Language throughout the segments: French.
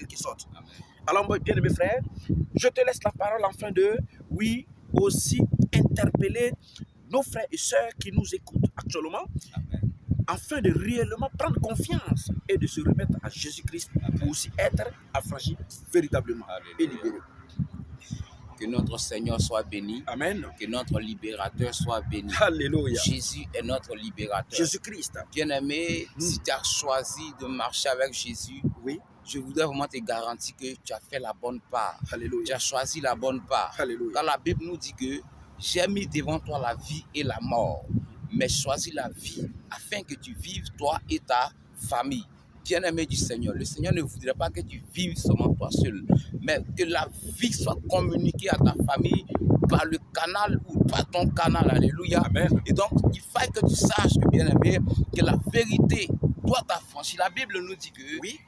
quelque sorte. Amen. Alors, mon bien-aimé frère, je te laisse la parole afin de, oui, aussi interpeller nos frères et sœurs qui nous écoutent actuellement, Amen. afin de réellement prendre confiance et de se remettre à Jésus-Christ pour aussi être affranchi véritablement et Alléluia. libéré. Que notre Seigneur soit béni. Amen. Que notre libérateur soit béni. Alléluia. Jésus est notre libérateur. Jésus-Christ. Bien-aimé, si tu as choisi de marcher avec Jésus, Oui. je voudrais vraiment te garantir que tu as fait la bonne part. Tu Alléluia. as choisi la bonne part. Alléluia. Car la Bible nous dit que j'ai mis devant toi la vie et la mort, mais choisis la vie afin que tu vives toi et ta famille. Bien-aimé du Seigneur, le Seigneur ne voudrait pas que tu vives seulement toi seul, mais que la vie soit communiquée à ta famille par le canal ou par ton canal. Alléluia. Amen. Et donc, il faut que tu saches, bien-aimé, que la vérité doit t'affranchir. La Bible nous dit que Oui.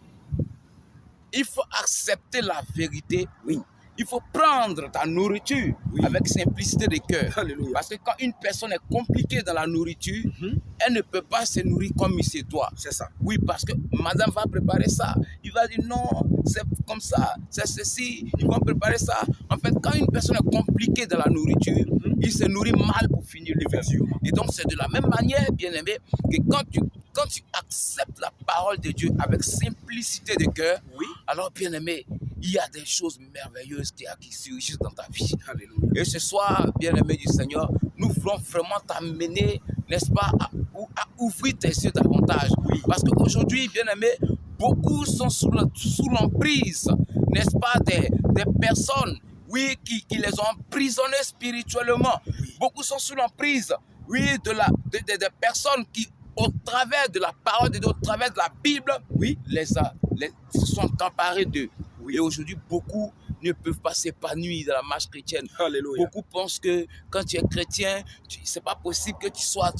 il faut accepter la vérité. Oui. Il faut prendre ta nourriture Oui. avec simplicité de cœur. Alléluia. Parce que quand une personne est compliquée dans la nourriture, elle ne peut pas se nourrir comme il se doit. C'est ça. Oui, parce que madame va préparer ça. Il va dire non, c'est comme ça, c'est ceci, ils vont préparer ça. En fait, quand une personne est compliquée dans la nourriture, il se nourrit mal pour finir le verre. Et donc, c'est de la même manière, bien aimé, que quand tu acceptes la parole de Dieu avec simplicité de cœur, Oui. alors, bien aimé, il y a des choses merveilleuses qui se réussissent dans ta vie. Alléluia. Et ce soir, bien-aimé du Seigneur, nous voulons vraiment t'amener, n'est-ce pas, à ouvrir tes yeux davantage. Oui. Parce qu'aujourd'hui, bien-aimé, beaucoup sont sous l'emprise, n'est-ce pas, des personnes, oui, qui les ont emprisonnés spirituellement. Oui. Beaucoup sont sous l'emprise, oui, des personnes qui, au travers de la parole de Dieu, au travers de la Bible, oui, se sont emparés d'eux. Oui. Et aujourd'hui, beaucoup ne peuvent pas s'épanouir dans la marche chrétienne. Alléluia. Beaucoup pensent que quand tu es chrétien, c'est pas possible que tu sois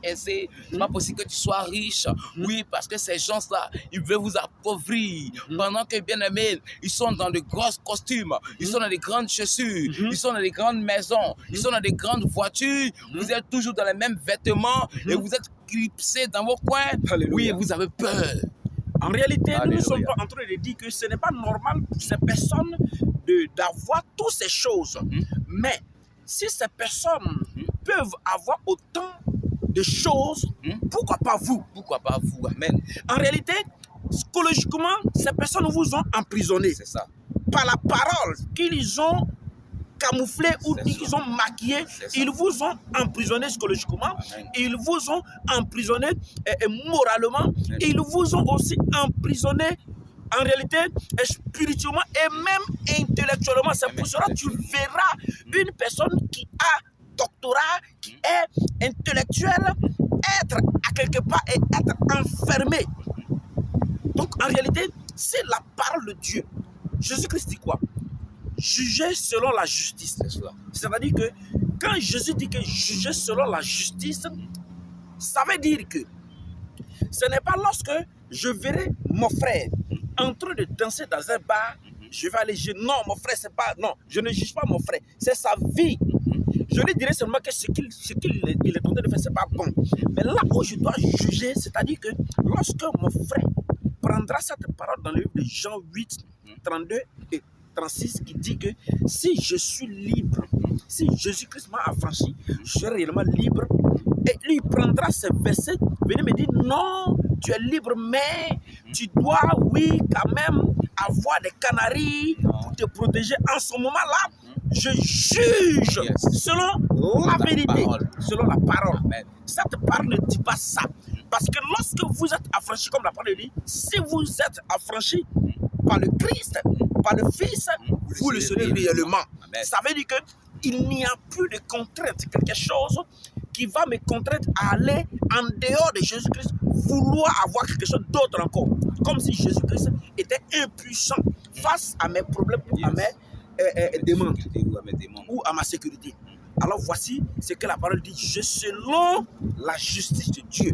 aisé, c'est pas possible que tu sois riche. Oui, parce que ces gens-là, ils veulent vous appauvrir. Pendant que, bien aimés, ils sont dans de gros costumes, ils sont dans des grandes chaussures, ils sont dans des grandes maisons, ils sont dans des grandes voitures. Vous êtes toujours dans les mêmes vêtements et vous êtes clipsés dans vos coins. Alléluia. Oui, vous avez peur. En réalité, nous ne Alléluia. sommes pas en train de dire que ce n'est pas normal pour ces personnes d'avoir toutes ces choses. Mais si ces personnes peuvent avoir autant de choses, pourquoi pas vous? Pourquoi pas vous? Amen. En réalité, psychologiquement, ces personnes vous ont emprisonné C'est ça. par la parole qu'ils ont camouflé ou C'est qu'ils ça. ont maquillé. C'est ça. Ils vous ont emprisonné psychologiquement, Amen. ils vous ont emprisonné moralement, ils vous ont aussi emprisonné en réalité spirituellement et même intellectuellement. C'est pour cela que tu verras une personne qui a doctorat, qui est intellectuelle, être à quelque part et être enfermé. Donc en réalité, c'est la parole de Dieu. Jésus-Christ dit quoi? Juger selon la justice. C'est-à-dire que quand Jésus dit que juger selon la justice, ça veut dire que ce n'est pas lorsque je verrai mon frère en train de danser dans un bar, je vais aller dire non, mon frère, c'est pas. Non, je ne juge pas mon frère, c'est sa vie. Je lui dirai seulement que ce qu'il est en train de faire, c'est pas bon. Mais là où je dois juger, c'est-à-dire que lorsque mon frère prendra cette parole dans le livre de Jean 8, 32 et 36 qui dit que si je suis libre, si Jésus-Christ m'a affranchi, je suis réellement libre. Et lui prendra ce verset, venir me dire non, tu es libre, mais tu dois, oui, quand même avoir des canaries pour te protéger. En ce moment-là, je juge selon la vérité, selon la parole. Cette parole ne dit pas ça. Parce que lorsque vous êtes affranchi, comme la parole dit, si vous êtes affranchi par le Christ, par le Fils, vous le serez réellement. Ça veut dire qu'il n'y a plus de contrainte, quelque chose qui va me contraindre à aller en dehors de Jésus-Christ, vouloir avoir quelque chose d'autre encore. Comme si Jésus-Christ était impuissant face à mes problèmes ou à mes demandes ou à ma sécurité. Alors voici ce que la parole dit, selon la justice de Dieu.